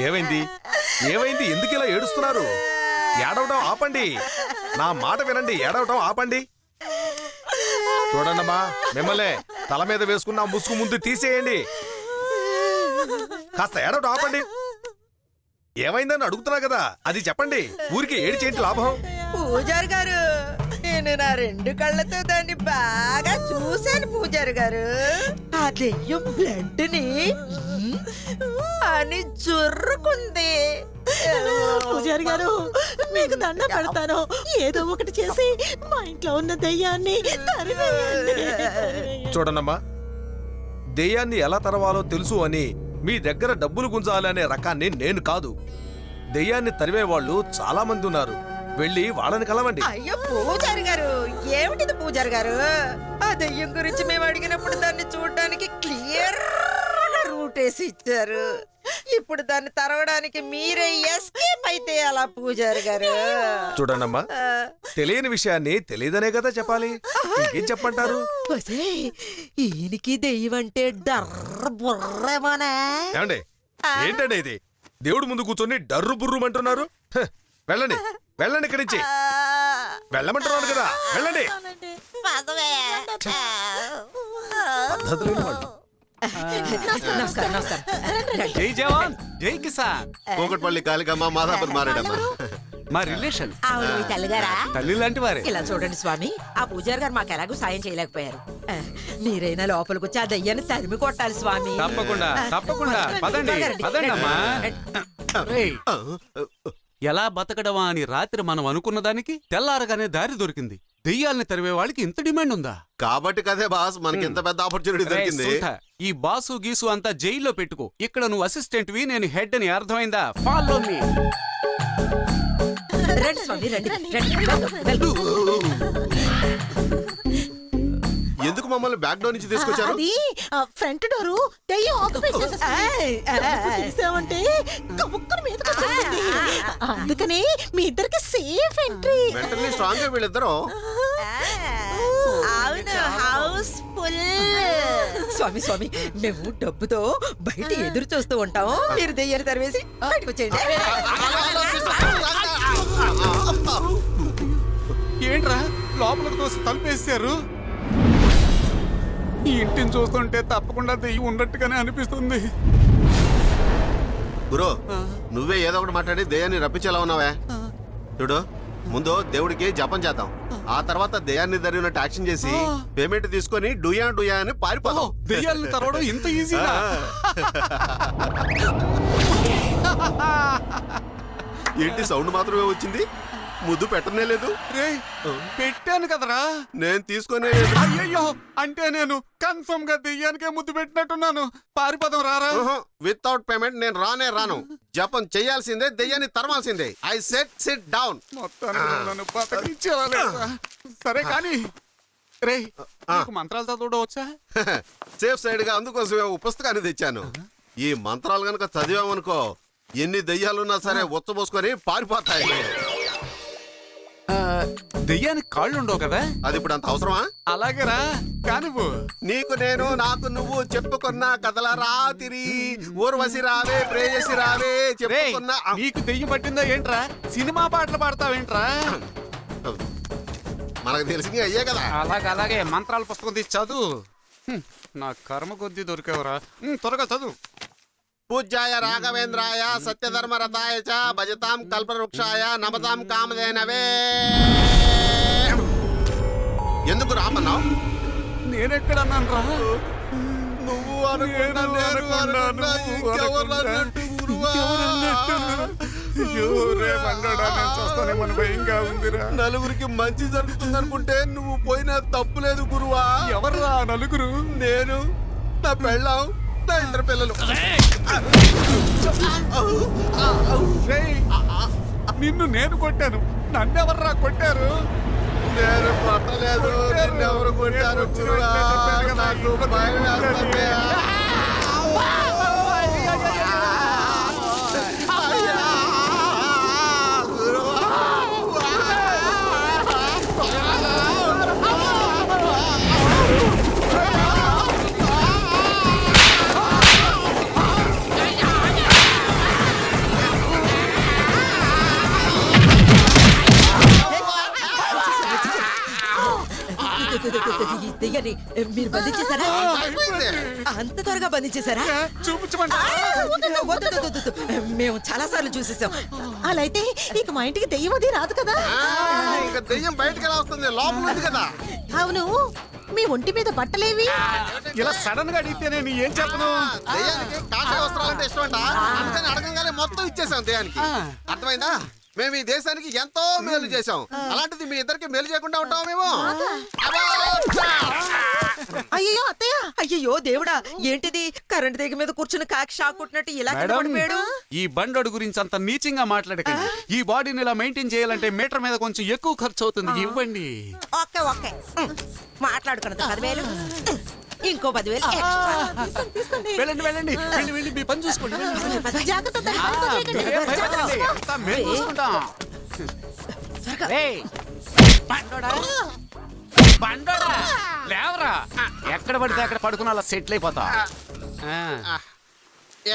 ఏమైంది ఏమైంది ఎందుకు ఇలా ఏడుస్తున్నారు? ఏడవడం ఆపండి, నా మాట వినండి, ఏడవడం ఆపండి. చూడండమ్మా, మిమ్మల్ని తల మీద వేసుకున్న ముసుగు ముందు తీసేయండి. కాస్త ఏడవడం ఆపండి. ఏమైందని అడుగుతున్నా కదా, అది చెప్పండి. ఊరికి ఏడిచేంటి లాభం? పూజారి గారు, నేను నా 2 కళ్ళతో దాన్ని బాగా చూశాను పూజారి గారు. ఆ దెయ్యం బ్లడ్ ని అని జుర్రుకుంది. పూజారి గారు, మీకు దండ పెడతాను, ఏదో ఒకటి చేసి మా ఇంట్లో ఉన్న దెయ్యాన్ని తరివేయండి. చూడండమ్మా, దెయ్యాన్ని ఎలా తరవాలో తెలుసు అని మీ దగ్గర డబ్బులు గుంజాలనే రకాన్ని నేను కాదు. దెయ్యాన్ని తరివేవాళ్ళు చాలా మంది ఉన్నారు, వెళ్ళి వాళ్ళని కలవండి. అయ్యో పూజారి గారు, ఏమిటిది పూజారి గారు? ఆ దెయ్యం గురించి మేము అడిగినప్పుడు దాన్ని చూడడానికి క్లియర్ రూట్ వేసి ఇచ్చారు. ఇప్పుడు దాన్ని తరవడానికి మీరే ఎస్కేప్ అయితే అలా పూజారి గారు? చూడండమ్మా, తెలియని విషయాన్ని తెలియదనే కదా చెప్పాలి, ఇంకేం చెప్పంటారు? ఈయనకి దెయ్యం అంటే డర్ర బుర్రేమోనే. ఏమండి, ఏంటండి ఇది? దేవుడు ముందు కూర్చొని డర్రు బుర్రుమంటున్నారు. వెళ్ళండి వెళ్ళండి, ఇక్కడి నుంచి వెళ్ళమంటున్నాను కదా, వెళ్ళండి. పద్ధతి లేని వాళ్ళు. నమస్కారం నమస్కారం. జై జవాన్ జై కిసాన్. కోకట్పల్లి కాళికమ్మ మాదాపూర్ మారేడమ్మ. మా రిలేషన్. అవును, మీ తల్లిగారా? తల్లి లాంటి వారే. ఇలా చూడండి స్వామి, ఆ పూజారి గారు మాకు ఎలాగో సాయం చేయలేకపోయారు. మీరైనా లోపలికి వచ్చి ఆ దయ్యాన్ని తరిమి కొట్టాలి స్వామి. తప్పకుండా తప్పకుండా. పదండి పదండి అమ్మా. రేయ్, ఎలా బతకడమా అని రాత్రి మనం అనుకున్న దానికి తెల్లారగానే దారి దొరికింది. దెయ్యాల్ని తరివే వాళ్ళకి ఇంత డిమాండ్ ఉందా? కాబట్టి కదే బాస్, మనకి ఎంత పెద్ద ఆపర్చునిటీ దొరికింది. ఈ బాసు గీసు అంతా జైల్లో పెట్టుకో. ఇక్కడ నువ్వు అసిస్టెంట్ వి, నేను హెడ్ అని అర్థమైందా? Follow me. రండి స్వామి, రండి. ఎందుకు మమ్మల్ని బ్యాక్ డోర్ నుంచి తీసుకొచ్చారు? అది ఫ్రంట్ డోరు దెయ్యం ఆక్యుపై చేసామంటే కబుక్కుని మీదకి వచ్చేస్తుంది. అందుకని మీ ఇద్దరికి సేఫ్ ఎంట్రీ. మెంటల్లీ స్ట్రాంగ్ వీళ్ళిద్దరు. అవును, హౌస్ ఫుల్. స్వామి స్వామి, మేము డబ్బుతో బయట ఎదురు చూస్తూ ఉంటాము, మీరు దెయ్యాన్ని తరివేసి బయటకు వచ్చేయండి. ఏంట్రా లోపలికి తోసి తలుపేశారు? ఈ ఇంటిని చూస్తుంటే తప్పకుండా దెయ్యం ఉన్నట్టుగానే అనిపిస్తుంది. గురు, నువ్వే ఏదో ఒకటి మాట్లాడి దెయ్యాన్ని రప్పించేలా ఉన్నావే. చూడు, ముందు దేవుడికి జపం చేద్దాం, ఆ తర్వాత దెయ్యాన్ని జరిగినట్టు యాక్షన్ చేసి పేమెంట్ తీసుకొని డుయా డుయా అని పారిపోదాం. దెయ్యాలను తరవడం ఇంత ఈజీగా? ఏంటి సౌండ్ మాత్రమే వచ్చింది, ముద్దు పెట్టనే లేదు? పెట్టాను కదరా. నేను తీసుకునే. అయ్యయ్యో, అంటే నేను కన్ఫర్మ్ గా దెయ్యానికే ముద్దు పెట్టినట్టున్నాను. పారిపోదాం రారా. వితౌట్ పేమెంట్ నేను రానే రాను. జపం చేయాల్సిందే, దెయ్యాన్ని తరమాల్సిందే. I said sit down. సరే కానీ రే, మంత్రాలు చదవడవచ్చా? సేఫ్ సైడ్ గా అందుకోసమే ఒక పుస్తకాన్ని తెచ్చాను. ఈ మంత్రాలు గనక చదివామనుకో, ఎన్ని దెయ్యాలున్నా సరే ఉచ్చబోసుకొని పారిపోతాయి. దెయ్యానికి కాళ్ళు ఉండవు కదా? అది ఇప్పుడు అంత అవసరమా? అలాగేరా కానివ్వు. నీకు నేను, నాకు నువ్వు చెప్పుకున్న కథల రాతిరి. ఊర్వశి రావే, ప్రేయసి రావే చెప్పుకున్నా. నీకు దెయ్యం పట్టిందా ఏంట్రా? సినిమా పాటలు పాడతావేంట్రా? మనకు తెలిసింది అయ్యే కదా. అలాగే మంత్రాల పుస్తకం తీసి చదువు. నా కర్మ కొద్దీ దొరికేవరా. త్వరగా చదువు. పూజ్యాయ రాఘవేంద్రాయ సత్యధర్మరథాయ చ భజతాం కల్పవృక్షాయ నమతాం కామధేనవే. ఎందుకు రామన్నావు? నేనెక్కడన్నాను రా? నువ్వు నలుగురికి మంచి జరుగుతుంది అనుకుంటే నువ్వు పోయినా తప్పులేదు గురువా. ఎవర్రా నలుగురు? నేను, నా పెళ్ళాం, నా 2 పిల్లలు. నిన్ను నేను కొట్టాను, నన్నెవర్రా కొట్టారు? నేను కొట్టలేదు, నిన్నెవరు కొట్టారు గురువా? నాకు భయం వేస్తుంది. దెయ్యాన్ని మీరు బంధించేశారా? అయిపోయింది. అంత త్వరగా బంధించేశారా? చూపించమంటారా? వద్దు, వద్దు, వద్దు, వద్దు. మేము చాలా సార్లు చూసేసాం. అలా అయితే ఇక మా ఇంటికి దెయ్యం అది రాదు కదా. ఇంకా దెయ్యం బయటకు ఎలా వస్తుంది? లోపల ఉంది కదా. అవును, మీ ఒంటి మీద బట్టలేవి? ఇలా సడన్ గా అడిగితే నేను ఏం చెప్పను? దెయ్యానికి కాషాయ వస్త్రాలంటే ఇష్టం అంట. అందుకని అడగంగానే మొత్తం ఇచ్చేసాం దెయ్యానికి. అర్థమైందా? మేము ఈ దేశానికి ఎంతో మేలు చేశాం. అలాంటిది మీ ఇద్దరికి మేలు చేయకుండా ఉంటాం మేము. అయ్యో అత్తయ్య, అయ్యో దేవుడా, ఏంటిది? కరెంట్ తీగ మీద కూర్చుని కాకి షాక్ కొట్టినట్టు ఇలా కింద మేడం, పడిపోయాడు. ఈ బండోడు గురించి అంత నీచంగా మాట్లాడకండి. ఈ బాడీని ఇలా మెయింటైన్ చేయాలంటే మీటర్ మీద కొంచెం ఎక్కువ ఖర్చు అవుతుంది. ఇవ్వండి. ఓకే ఓకే, మాట్లాడుకున్నది 10,000, ఇంకో 10,000 extra. తీసుకోండి. వెళ్ళండి వెళ్ళండి వెళ్ళి వెళ్ళి మీ పని చూసుకోండి. వెళ్ళండి. జాగ్రత్త అత్తయ్య, ఆ, భయపడకండి. మీరేం భయపడకండి. అంతా మేము చూసుకుంటాం. ఏయ్, బండోడా, బండోడా, లేవరా. ఎక్కడ పడితే అక్కడ పడుకుని అలా సెటిల్ అయిపోతా.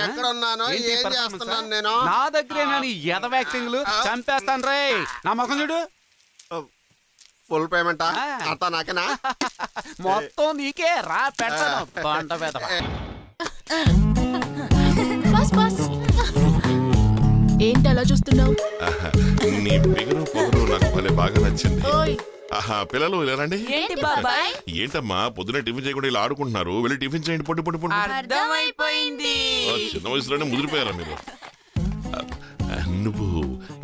ఎక్కడ ఉన్నాను? ఏంటి ఏం performance? చేస్తున్నాను నేను? నా దగ్గరేనా నీ ఎదవ యాక్టింగ్లు? చంపేస్తాను రే. నా ముఖం చూడు. ఫుల్ పేమెంటా? ఆ. అంతా నాకేనా? మొత్తం నీకే రా. పెడతాను బండ పెదవ. బస్ బస్ ఏంటి అలా చూస్తున్నావు? నీ బిగురు పొగరు నాకు భలే బాగా నచ్చింది. ఓయ్ ఆహా, పిల్లలు ఇలా రండి. ఏంటి బాబాయ్? ఏంటమ్మా పొద్దున టిఫిన్ చేయకుండా ఇలా ఆడుకుంటున్నారు? వెళ్ళి టిఫిన్ చేయండి. పొట్టు పొట్టు పొట్టు. అర్థమైపోయింది. చిన్న వయసులోనే ముదిరిపోయారా మీరు? నువ్వు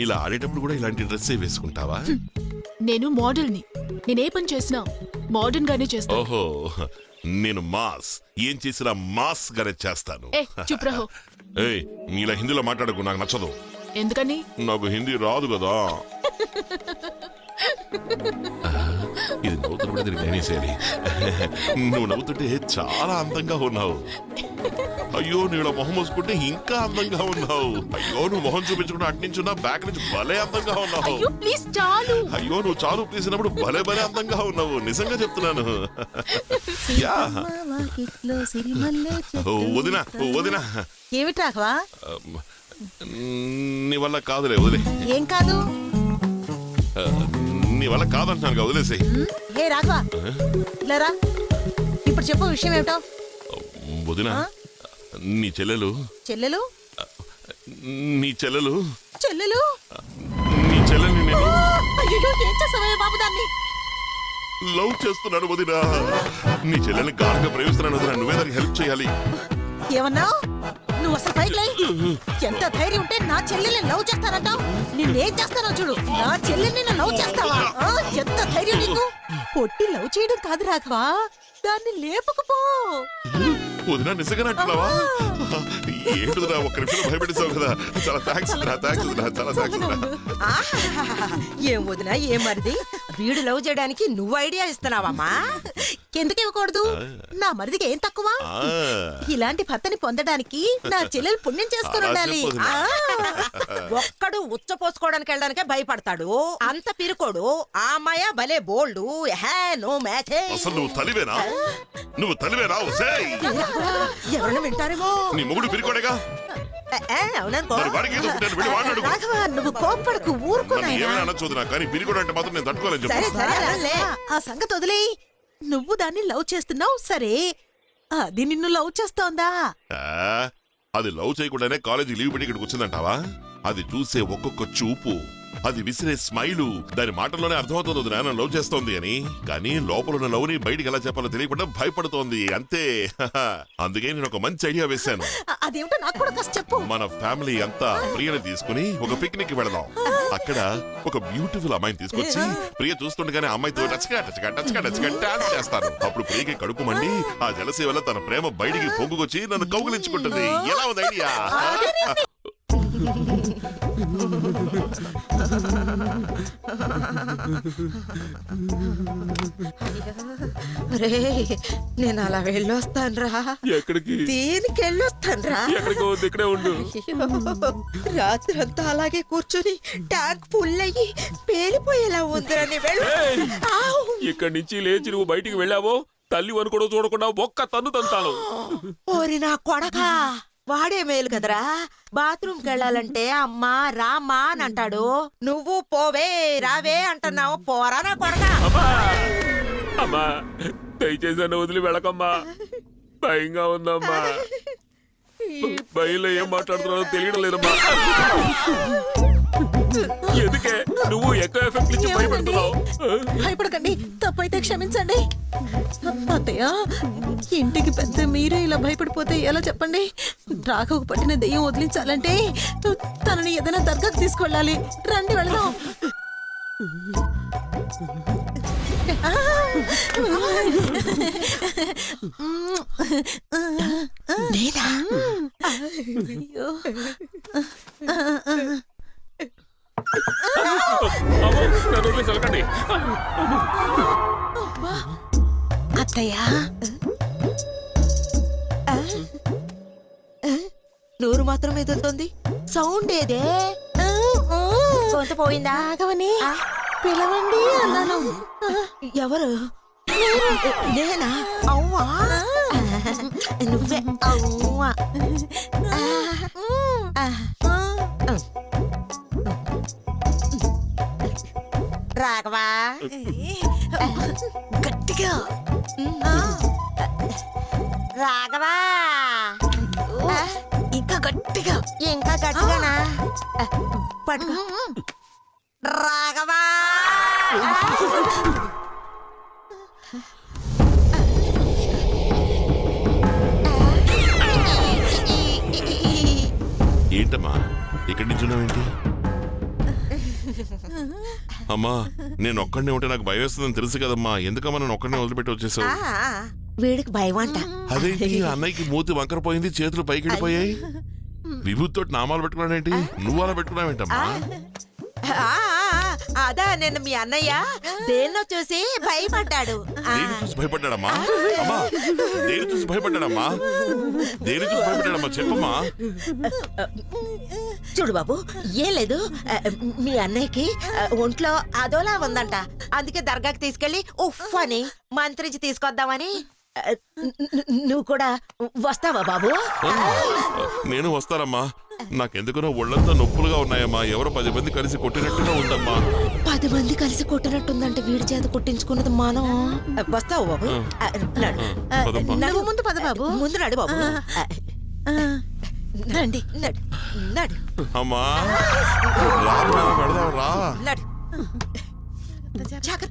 ఇలా ఆడేటప్పుడు కూడా ఇలాంటి డ్రెస్ వేసుకుంటావా? నేను మోడల్ని. నేనే పని చేసినా మోడర్న్ గానే చేస్తా. ఓహో, నేను మాస్ ఏం చేసినా మాస్ గానే చేస్తాను. ఏ చుప్ రహో. ఏయ్, ఇలా హిందీలో మాట్లాడకు, నాకు నచ్చదు. ఎందుకని? నాకు హిందీ రాదు కదా. ఇది నవ్వుతున్నప్పుడు దీనికి నేనేసేయాలి. నువ్వు నవ్వుతుంటే చాలా అందంగా ఉన్నావు. అయ్యో, నువ్వు ఇలా మొహం మూసుకుంటే ఇంకా అందంగా ఉన్నావు. అయ్యో, నువ్వు మొహం చూపించకుండా అట్నుంచున్నా బ్యాక్ నుంచి భలే అందంగా ఉన్నావు. అయ్యో ప్లీజ్ చాలు. అయ్యో, నువ్వు చాలు తీసినప్పుడు భలే భలే అందంగా ఉన్నావు. నిజంగా చెప్తున్నాను. యా. వదినా వదినా, ఏమిటి రాఘవా? నీ వల్ల కాదులే, వదిలే. ఏం కాదు? నీ వల్ల కాదంటున్నాను, వదిలేసాయి. హే రాఘవా, ఇలా రా. ఇప్పుడు చెప్పు, విషయం ఏమిటో? వదినా, నీ చెల్లెలు చెల్లెలు? నీ చెల్లెలు చెల్లెలు? నీ చెల్లెల్ని నేను అయ్యో, ఏం చేస్తావయ్యా బాబు దాన్ని? లవ్ చేస్తున్నాను వదినా. నీ చెల్లెల్ని గాఢంగా ప్రేమిస్తున్నాను వదినా. నువ్వే దానికి హెల్ప్ చేయాలి. ఏమన్నావు? నువ్వు అసలు పైకి లే. ఎంత ధైర్యం ఉంటే నా చెల్లెల్ని లవ్ చేస్తానంటావు? నిన్నేం చేస్తానో చూడు. నా చెల్లెల్ని నువ్వు లవ్ చేస్తావా? ఆ, ఎంత ధైర్యం నీకు? పొట్టి లవ్ చేయడం కాదు రాఘవా, దాన్ని లేపకపో. వదినా, నిజంగా అంటున్నావా? ఏంటిదిరా, ఒక్క నిమిషం భయపెట్టేసావు కదా. చాలా థ్యాంక్స్ వదినా, థ్యాంక్స్ వదినా, చాలా థ్యాంక్స్ వదినా. ఆహాహాహాహా. ఏం వదినా, ఏం మరిది? వీడు లవ్ చేయడానికి నువ్వు ఐడియా ఇస్తున్నావమ్మా? ఎందుకు ఇవ్వకూడదు? నా మరిదికి ఏం తక్కువ? ఆ, ఇలాంటి భర్తని పొందడానికి నా చెల్లెలు పుణ్యం చేసుకుని అలా ఉండాలి. చెప్పు వదినా. ఒక్కడు ఉచ్చ పోసుకోవడానికి వెళ్ళడానికే భయపడతాడు. అంత పిరుకోడు. ఆ అమ్మాయ భలే బోల్డు. హే, నో మ్యాచ్. అసలు నువ్వు తలివేనా? నువ్వు తలివేనా? ఒసేయ్, ఎవరైనా వింటారేమో. నీ మొగుడు పిరికోడేగా. అవుననుకో. మరి వాడికి ఏదో పుట్టాను, వెళ్ళి వాడిని అడుగు. రాఘవా, నువ్వు కోప్పడకు, నన్ను ఊరుకున్నాయి. ఏమైనా అనొచ్చు వదినా, కానీ పిరికోడు అంటే మాత్రం నేను తట్టుకోలేను సరే చెప్పు. సరే అలానే. ఆ సంగతి వదిలేయ్. నువ్వు దాన్ని లవ్ చేస్తున్నావు సరే, అది నిన్ను లవ్ చేస్తోందా? ఆ, అది లవ్ చేయకుండానే కాలేజీ లీవ్ పెట్టి ఇక్కడికి వచ్చిందంటావా? అది చూసే ఒక్కొక్క చూపు, అది విసిరే స్మైలు, దాని మాటల్లోనే అర్థమవుతుంది వదినా నన్ను లవ్ చేస్తోంది అని. కానీ లోపల ఉన్న లవ్ ని బయటికి ఎలా చెప్పాలో తెలియకుండా భయపడుతోంది అంతే. అందుకే నేను ఒక మంచి ఐడియా వేశాను. అదేమిటో నాకు కూడా కాస్త చెప్పు. మన ఫ్యామిలీ అంతా ప్రియని తీసుకుని ఒక పిక్నిక్ కి వెళదాం. అక్కడ ఒక బ్యూటిఫుల్ అమ్మాయిని తీసుకొచ్చి ప్రియ చూస్తుండగానే అమ్మాయితో టచ్గా డాన్స్ చేస్తాను. అప్పుడు ప్రియకి కడుపు మండి ఆ జలసీ వల్ల తన ప్రేమ బయటికి పొంగుకొచ్చి నన్ను కౌగిలించుకుంటుంది. ఎలా ఉంది ఐడియా? రేయ్, నేను అలా వెళ్ళొస్తానురా. ఎక్కడికి? దీనికి వెళ్ళొస్తానురా. ఎక్కడికి వద్దు, ఇక్కడే ఉండు. రాత్రంతా అలాగే కూర్చుని ట్యాంక్ ఫుల్ అయ్యి పేలిపోయేలా ఉందిరని వెళ్ళు. ఆవ్. ఇక్కడి నుంచి లేచి నువ్వు బయటికి వెళ్ళావో తల్లి వనుకోవడం చూడకుండా ఒక్క తన్ను తంతాను. ఓరి నా కొడకా, వాడే మేలు కదరా. బాత్రూమ్కి వెళ్ళాలంటే అమ్మా రామ్మా అని అంటాడు. నువ్వు పోవే రావే అంటున్నావు. పోరా నా కొడకా. అమ్మా, దయచేసి నన్ను వదిలి వెళ్ళకమ్మా, భయంగా ఉందమ్మా. భయంలో ఏం మాట్లాడుతున్నారో తెలియడం లేదమ్మా. ఎందుకే నువ్వు ఎక్కువ ఎఫెక్ట్ ఇచ్చి భయపడుతున్నావు? భయపడకండి, తప్పైతే క్షమించండి. అత్తయ్య, ఇంటికి పెద్ద మీరే ఇలా భయపడిపోతే ఎలా చెప్పండి? రాఘవకు పట్టిన దెయ్యం వదిలించాలంటే తనని ఏదైనా దర్గాకు తీసుకెళ్ళాలి. రండి వెళదాం. నేనా? అయ్యో. అమ్మో, నన్ను వదిలేసి వెళ్ళకండి. అత్తయ్య, నోరు మాత్రం ఎదురుతుంది, సౌండ్ ఏదే? గొంతు పోయిందా? రాఘవని పిలవండి అన్నాను. ఎవరు? నేనా? అవ్వా, నువ్వే అవ్వా. రాఘవా, గట్టిగా. రాఘవా, ఇంకా గట్టిగా. ఇంకా గట్టిగానా? పట్టుకో. రాఘవా, ఏంటమ్మా ఇక్కడి నుంచి ఉన్నావేంటి? అమ్మా నేను ఒక్కడనే ఉంటే నాకు భయం వేస్తుందని తెలుసు కదమ్మా, ఎందుకమ్మా నన్ను ఒక్కడనే వదిలిపెట్టి వచ్చేసావు? వీడికి భయం అంట. అదేంటి అన్నయ్యకి మూతి వంకరపోయింది, చేతులు పైకి వెళ్ళిపోయాయి, విభూతితో నామాలు పెట్టుకున్నాడేంటి? నువ్వు అలా పెట్టుకున్నావేంటమ్మా? అదా నేను మీ అన్నయ్య దేన్నో చూసి భయపడ్డాడు. దేని చూసి భయపడ్డాడమ్మా? అమ్మా దేని చూసి భయపడ్డాడమ్మా? దేని చూసి భయపడ్డాడమ్మా చెప్పమ్మా. చూడు బాబు, ఏం లేదు, మీ అన్నయ్యకి ఒంట్లో అదోలా ఉందంట, అందుకే దర్గాకి తీసుకెళ్లి ఉఫ్ అని మంత్రించి తీసుకొద్దామని. నువ్వు కూడా వస్తావా బాబు? నేను వస్తానమ్మా, నాకెందుకునో ఒళ్ళంతా నొప్పులుగా ఉన్నాయమ్మా, ఎవరో 10 మంది కలిసి కొట్టినట్టుగా ఉందమ్మా. 10 మంది కలిసి కొట్టినట్టుందంటే వీడి చేత కొట్టించుకున్నది మనం. వస్తావు బాబు? నడు. పదమ్మా. నువ్వు ముందు పద బాబు. ముందు నడు బాబు. రండి. నడు నడు అమ్మా రా, పెడదాం రా. నడు. జాగ్రత్త.